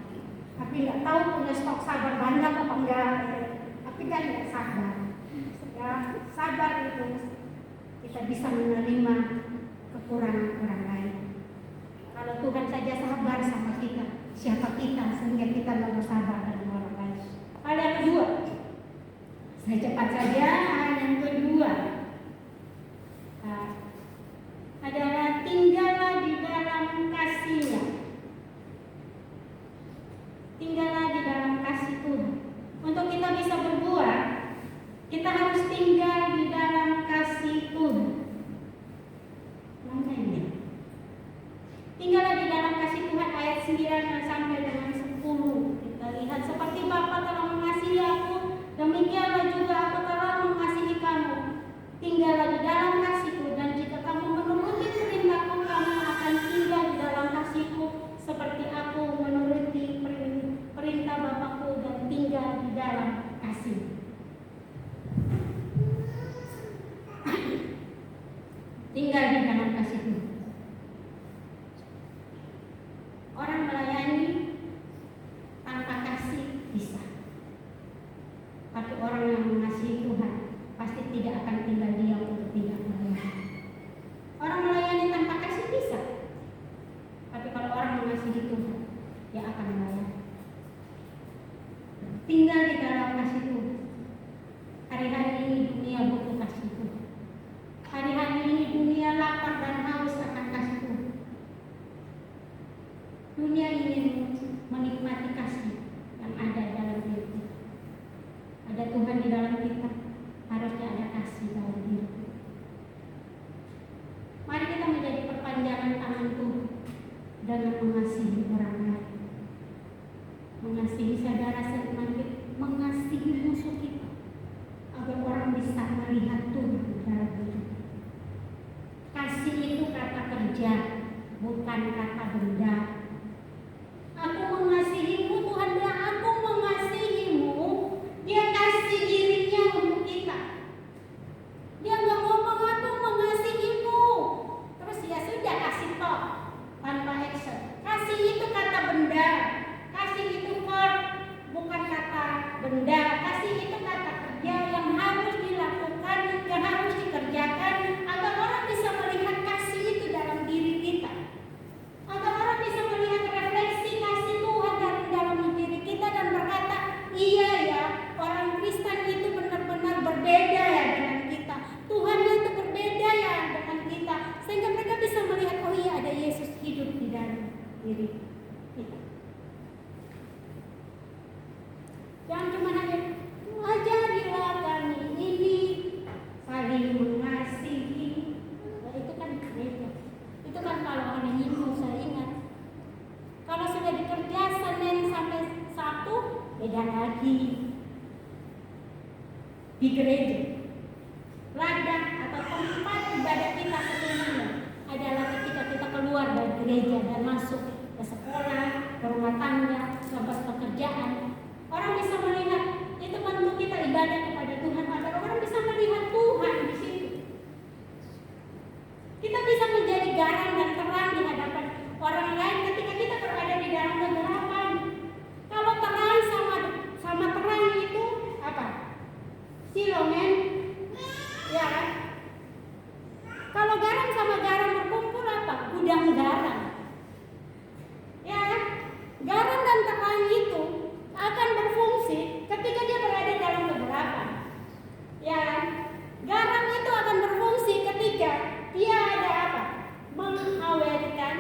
tapi nggak tahu punya stok sabar banyak apa enggak. Tapi kan nggak sabar. Ya, sabar itu kita bisa menerima kekurangan orang lain. Kalau Tuhan saja sabar sama kita, siapa kita sehingga kita nggak bersabar dengan orang lain? Hal yang kedua, saya cepat saja. Hal yang kedua adalah tinggallah di dalam kasih-Nya. Tinggallah di dalam kasih Tuhan. Untuk kita bisa berbuat, kita harus tinggal di dalam kasih Tuhan. Mana ini? Tinggallah di dalam kasih Tuhan, ayat 9 sampai dengan 10. Kita lihat, seperti Bapa telah mengasihi aku, demikianlah juga aku telah mengasihi kamu. Tinggallah di dalam kasih-Ku, dan jika kamu menuruti perintah-Ku, kamu akan tinggal di dalam kasih-Ku, seperti aku menuruti perintah Bapa-Ku dan tinggal di dalam kasih. Tinggal di dalam kasih-Ku. Orang melayani tanpa kasih bisa. Tapi orang yang mengasihi Tuhan pasti tidak akan tinggal diam untuk tidak melayani. Orang melayani tanpa kasih bisa. Tapi kalau orang mengasihi Tuhan, dia akan melayani. Tinggal di dalam kasih Tuhan. Hari-hari ini dunia butuh kasih Tuhan. Hari-hari ini dunia lapar dan haus akan kasih Tuhan. Dunia ingin menikmati kasih yang ada dalam diri kita. Ada Tuhan di dalam kita, harusnya ada kasih dalam diri kita. Mari kita menjadi perpanjangan tangan Tuhan dengan mengasihi orang lain, mengasihi saudara seiman kita, mengasihi musuh kita, agar orang bisa melihat Tuhan dalam diri kita. Kasih itu kata kerja, bukan kata benda. Aku mengasihimu, Tuhan bilang aku mengasihimu. Dia kasih dirinya untuk kita. Dia nggak ngomong aku mengasihimu, terus ya sudah kasih toh tanpa action. Kasih itu kata benda, kasih itu verb, bukan kata benda. Kasih itu kata kerja yang harus dilakukan, yang harus dikerjakan, agar orang bisa melihat kasih itu dalam diri kita, agar orang bisa lagi kerja Senin sampai Sabtu, beda lagi. Di gereja, ladang atau tempat ibadah kita sesungguhnya adalah ketika kita keluar dari gereja dan masuk ke sekolah, ke rumah tangga, ke tempat pekerjaan. Orang bisa melihat itu bentuk kita ibadah kepada Tuhan, agar orang bisa melihat Tuhan di situ. Kita bisa menjadi garam dan terang di hadapan orang lain ketika kita berada di dalam kegelapan. Kalau terang sama terang itu apa? Silomen, ya kan? Kalau garam sama garam berkumpul apa? Gudang garam. Ya kan? Garam dan terang itu akan berfungsi ketika dia berada dalam kegelapan. Ya kan? Garam itu akan berfungsi ketika dia ada apa? Mengawetkan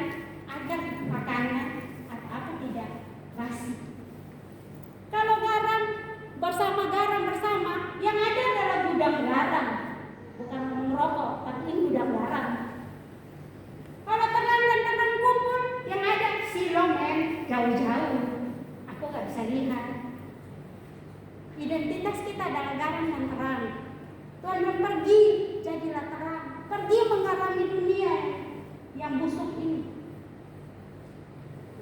agar makanan atau apa tidak basi. Kalau garam bersama yang ada adalah gudang garam, bukan merokok, tapi ini gudang garam. Kalau terang dan terang kumpul, yang ada silomen jauh-jauh, aku nggak bisa lihat. Identitas kita adalah garam dan terang. Tuhan pergi, jadilah terang. Pergi mengalami dunia yang busuk ini.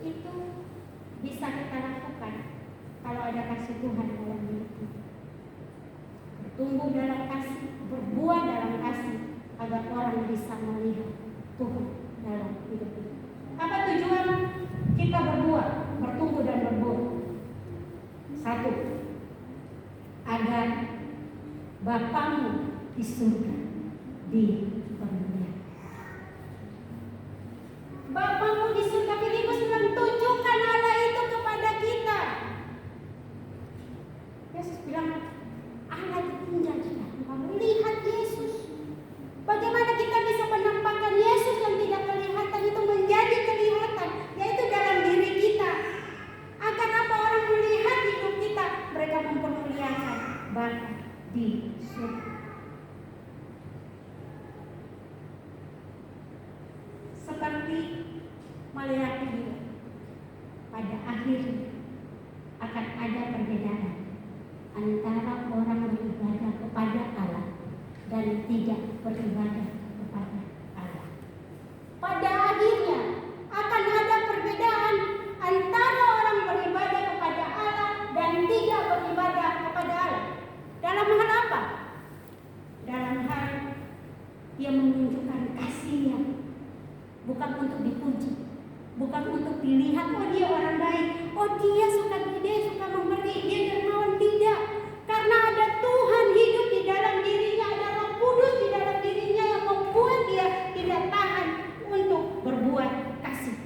Itu bisa kita lakukan kalau ada kasih Tuhan dalam diri kita. Bertumbuh dalam kasih, berbuah dalam kasih, agar orang bisa melihat Tuhan dalam hidup kita. Apa tujuan kita berbuah, bertumbuh dan berbuah? Satu, agar Bapamu di surga dipermuliakan. Bapamu di surga, Filippus bilang, tunjukkan Allah itu kepada kita. Yesus bilang, Allah itu tinggal di dalam kamu. Lihat Yesus. Bagaimana kita bisa menampakkan Yesus yang tidak kelihatan itu menjadi kelihatan, yaitu dalam diri kita. Agar apa? Orang melihat hidup kita, mereka mempermuliakan Bapa di surga. Seperti melihat dia, pada akhirnya akan ada perbedaan antara orang beribadah kepada Allah dan tidak beribadah kepada Allah. Pada akhirnya akan ada perbedaan antara orang beribadah kepada Allah dan tidak beribadah kepada Allah. Dalam hal apa? Dalam hal dia menunjukkan kasihnya, bukan untuk dipuji, bukan untuk dilihat, oh dia orang baik, oh dia suka memberi, dia dermawan. Tidak, karena ada Tuhan hidup di dalam dirinya, ada Roh Kudus di dalam dirinya yang membuat dia tidak tahan untuk berbuat kasih.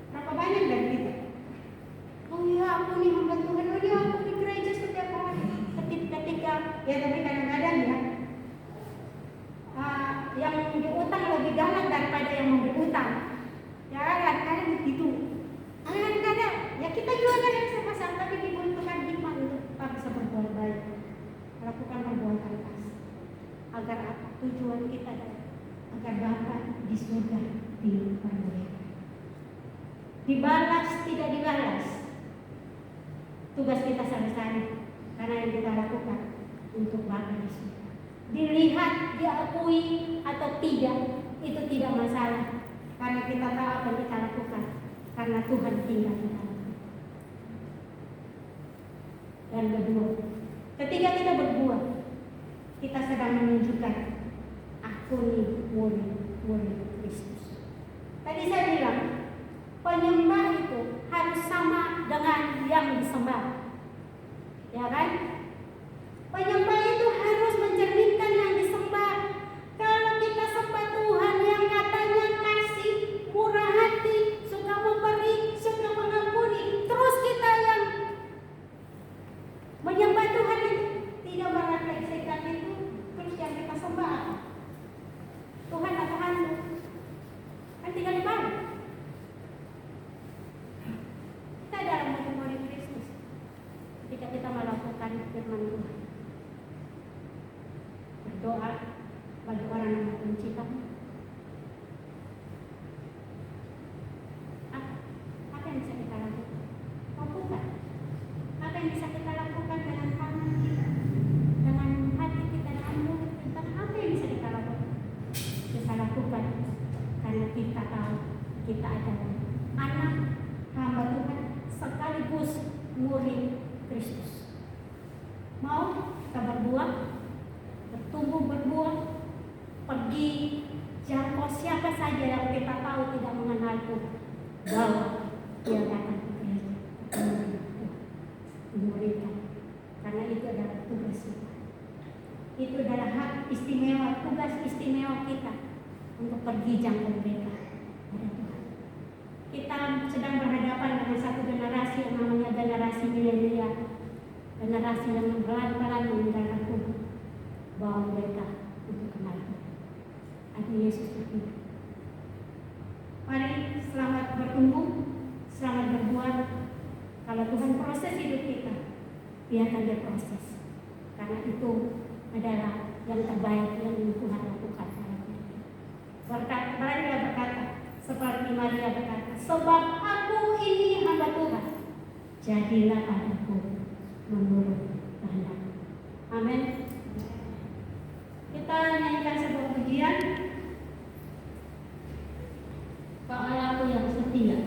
Berapa banyak dari kita? Oh iya, aku nih hamba Tuhan, oh iya aku di gereja setiap hari. Ketika ya, tapi kadang-kadang ya yang diutang lebih galak daripada yang memberi utang. Ya kadang-kadang begitu. Kadang-kadang ya kita juga kadang sama-sama, tapi dibutuhkan iman untuk kita bisa berbuat baik, melakukan perbuatan kasih. Agar apa? Tujuan kita adalah agar Bapa di surga dipermuliakan. Dibalas tidak dibalas, tugas kita sehari-hari, karena yang kita lakukan untuk Bapa di surga. Dilihat, diakui atau tidak, itu tidak masalah, karena kita tahu apa yang kita lakukan, karena Tuhan tinggal di dalam kita. Dan kedua, ketika kita berbuat, kita sedang menunjukkan aku nih murid Kristus. Tadi saya bilang, penyembah itu harus sama dengan yang disembah, ya kan? Penyembah itu harus mencerminkan yang disembah. Kalau kita sembah Tuhan yang katanya kasih, murah hati, suka memberi, suka mengampuni, terus kita yang menyembah Tuhan itu tidak merefleksikan itu, terus yang kita sembah Tuhan akan lakukan karena kita tahu kita adalah anak hamba Tuhan sekaligus murid Kristus. Mau kita berbuah, bertumbuh berbuah, pergi jangkau siapa saja yang kita tahu tidak mengenal Tuhan, bawa dia datang ke gereja, memuridkan, karena itu adalah tugas kita. Itu adalah hak istimewa, tugas istimewa kita untuk pergi jangkau mereka pada Tuhan. Kita sedang berhadapan dengan satu generasi yang namanya generasi milenial, generasi yang pelan-pelan meninggalkan Tuhan, bawa mereka untuk kenal Tuhan. Ada Yesus itu. Mari selamat bertumbuh, selamat berbuat. Kalau Tuhan proses hidup kita, biarkan dia proses, karena itu adalah yang terbaik yang Tuhan lakukan pada kita. Maria berkata, seperti Maria berkata, sebab aku ini hamba Tuhan, jadilah padaku menurut kehendak. Amin. Kita nyanyikan sebuah pujian, Kau Allahku yang setia.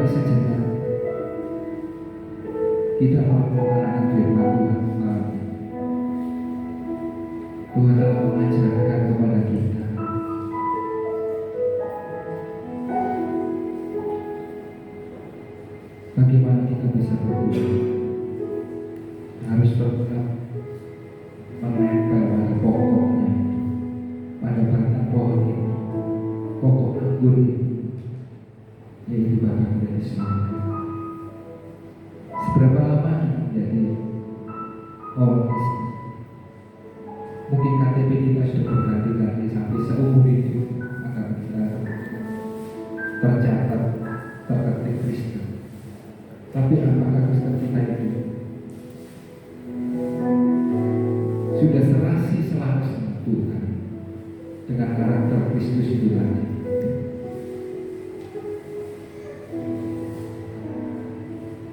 Mari sejenak kita mengenalkan firman Tuhan malam ini. Tuhan telah mengajarkan kepada kita bagaimana kita bisa berdoa. Harus tetap menempel pada pokoknya, pada batang pohon ini, pokok anggur ini, yaitu Bapa kita di surga. Seberapa lama kita menjadi orang Kristen? Mungkin KTP kita sudah berganti-ganti sampai seumur hidup, maka kita tercatat terketik Kristen. Tapi apakah Kristen kita itu sudah serasi selalu sama Tuhan dengan karakter Kristus itu tadi?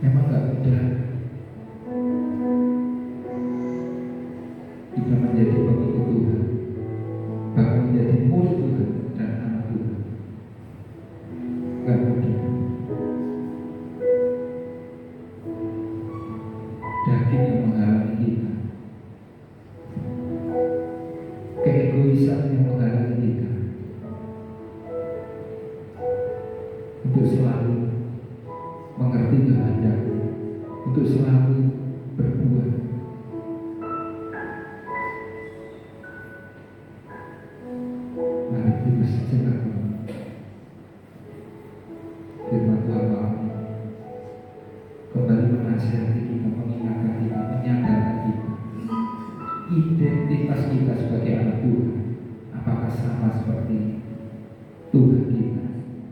Memang gak mudah kita menjadi pengikut Tuhan, bahkan menjadi murid Tuhan dan anak Tuhan. Gak mudah. Daging yang menghalangi kita, keegoisan yang menghalangi kita untuk selalu mengerti kehendak, untuk selalu berbuat. Mari kita bersejenak firman Tuhan malam ini kembali menasihati kita, mengingatkan kita, menyadarkan kita identitas kita sebagai anak Tuhan. Apakah sama seperti Tuhan kita,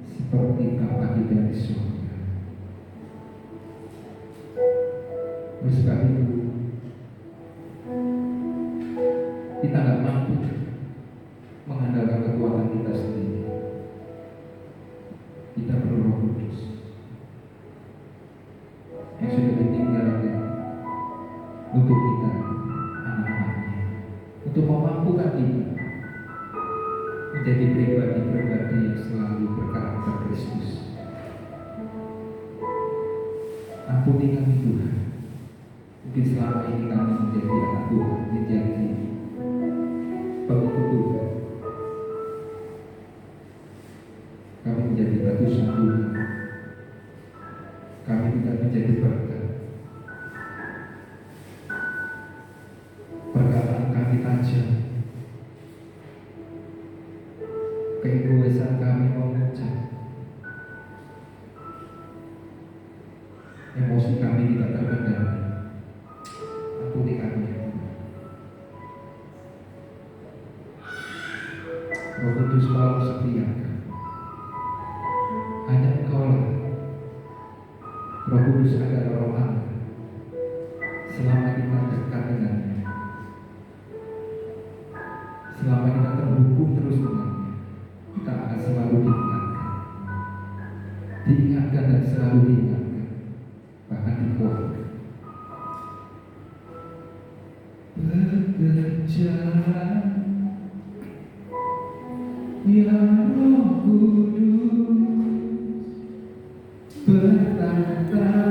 seperti Bapa kita di surga? Oleh sebab itu kita nggak mampu mengandalkan kekuatan kita sendiri. Kita perlu Roh Kudus yang sudah ditinggalkan untuk kita, anak-anaknya, untuk memampukan kita menjadi pribadi-pribadi yang selalu berkarakter Kristus. Ampuni kami Tuhan, mungkin selama ini kami menjadi anak Tuhan, menjadi pengikut Tuhan, kami menjadi batu sandungan, kami tidak menjadi berkat. Perkataan kami tajam, keegoisan kami memuncak, emosi kami tidak terkendali. Ampuni kami ya Tuhan. Roh Kudus selalu setiakan. Hanya Engkau lah Roh Kudus adalah Roh Allah. Selama kita dekat dengannya, selama kita terhubung terus dengannya, kita akan selalu diingatkan dan selalu diingatkan, bahkan dikuatkan. Bekerja ya Roh Kudus, bertata